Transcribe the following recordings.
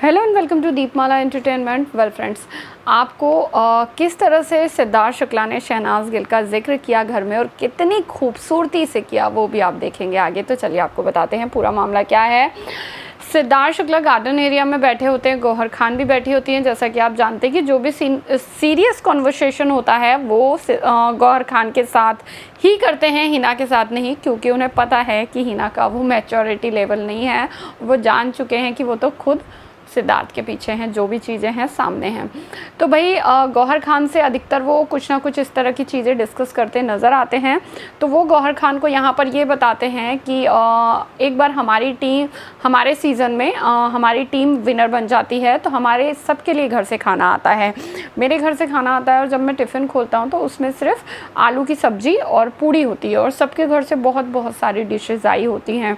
Hello and welcome to Deepmala entertainment. Well friends, आपको किस तरह से सिद्धार्थ शुक्ला ने शहनाज गिल का जिक्र किया घर में और कितनी खूबसूरती से किया वो भी आप देखेंगे आगे। तो चलिए आपको बताते हैं पूरा मामला क्या है। सिद्धार्थ शुक्ला गार्डन एरिया में बैठे होते हैं, गौहर खान भी बैठी होती हैं। जैसा कि आप जानते हैं कि जो भी सीरियस कॉन्वर्सेशन होता है वो गौहर खान के साथ ही करते हैं, हिना के साथ नहीं, क्योंकि उन्हें पता है कि हिना का वो मैच्योरिटी लेवल नहीं है। वो जान चुके हैं कि वो तो खुद सिद्धार्थ के पीछे हैं, जो भी चीज़ें हैं सामने हैं। तो भाई गौहर खान से अधिकतर वो कुछ ना कुछ इस तरह की चीज़ें डिस्कस करते नज़र आते हैं। तो वो गौहर खान को यहाँ पर ये बताते हैं कि एक बार हमारे सीज़न में हमारी टीम विनर बन जाती है तो हमारे सबके लिए घर से खाना आता है। मेरे घर से खाना आता है और जब मैं टिफ़िन खोलता हूँ तो उसमें सिर्फ आलू की सब्ज़ी और पूड़ी होती है और सबके घर से बहुत बहुत सारी डिशेज़ आई होती हैं।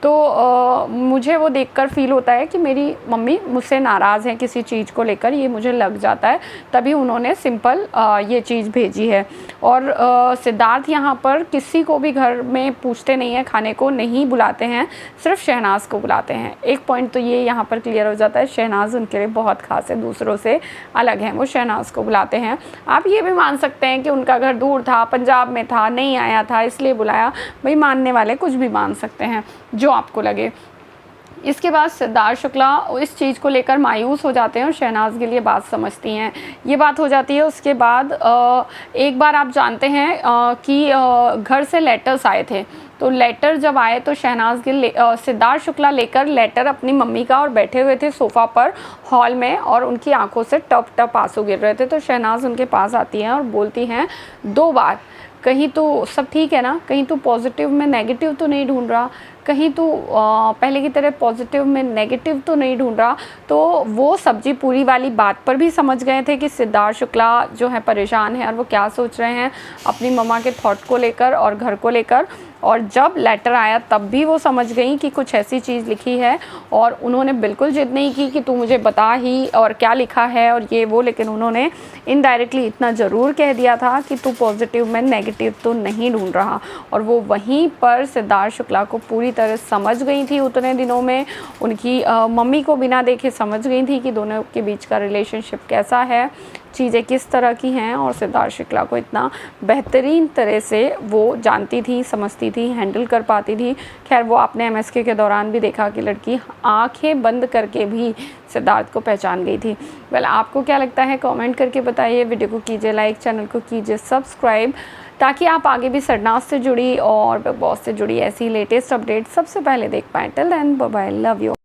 तो मुझे वो देखकर फ़ील होता है कि मेरी मम्मी मुझसे नाराज़ हैं किसी चीज़ को लेकर, ये मुझे लग जाता है। तभी उन्होंने सिंपल ये चीज़ भेजी है। और सिद्धार्थ यहाँ पर किसी को भी घर में पूछते नहीं हैं, खाने को नहीं बुलाते हैं, सिर्फ शहनाज को बुलाते हैं। एक पॉइंट तो ये यहाँ पर क्लियर हो जाता है, शहनाज उनके लिए बहुत ख़ास है, दूसरों से अलग है, वो शहनाज को बुलाते हैं। आप ये भी मान सकते हैं कि उनका घर दूर था, पंजाब में था, नहीं आया था इसलिए बुलाया। भाई मानने वाले कुछ भी मान सकते हैं, जो आपको लगे। इसके बाद सिद्धार्थ शुक्ला इस चीज़ को लेकर मायूस हो जाते हैं और शहनाज गिल ये बात समझती हैं। ये बात हो जाती है। उसके बाद एक बार आप जानते हैं कि घर से लेटर्स आए थे। तो लेटर जब आए तो शहनाज गिल सिद्धार्थ शुक्ला लेकर लेटर अपनी मम्मी का और बैठे हुए थे सोफ़ा पर हॉल में और उनकी आंखों से टप टप आंसू गिर रहे थे। तो शहनाज उनके पास आती हैं और बोलती हैं 2 बार, कहीं तो सब ठीक है ना, कहीं तो पॉजिटिव में नेगेटिव तो नहीं ढूंढ रहा, कहीं तो पहले की तरह पॉजिटिव में नेगेटिव तो नहीं ढूंढ रहा। तो वो सब्जी पूरी वाली बात पर भी समझ गए थे कि सिद्धार्थ शुक्ला जो है परेशान है और वो क्या सोच रहे हैं अपनी मम्मा के थॉट को लेकर और घर को लेकर। और जब लेटर आया तब भी वो समझ गई कि कुछ ऐसी चीज़ लिखी है और उन्होंने बिल्कुल जिद नहीं की कि तू मुझे बता ही और क्या लिखा है और ये वो, लेकिन उन्होंने इनडायरेक्टली इतना ज़रूर कह दिया था कि तू पॉजिटिव में नेगेटिव तो नहीं ढूंढ रहा। और वो वहीं पर सिद्धार्थ शुक्ला को पूरी तरह समझ गई थी। उतने दिनों में उनकी मम्मी को बिना देखे समझ गई थी कि दोनों के बीच का रिलेशनशिप कैसा है, चीज़ें किस तरह की हैं। और सिद्धार्थ शुक्ला को इतना बेहतरीन तरह से वो जानती थी, समझती थी, हैंडल कर पाती थी। खैर वो आपने एमएसके के दौरान भी देखा कि लड़की आंखें बंद करके भी सिद्धार्थ को पहचान गई थी। वेल आपको क्या लगता है कमेंट करके बताइए। वीडियो को कीजिए लाइक, चैनल को कीजिए सब्सक्राइब, ताकि आप आगे भी शहनाज से जुड़ी और बिग बॉस से जुड़ी ऐसी लेटेस्ट अपडेट सबसे पहले देख पाएँ। Till then bye bye, love you.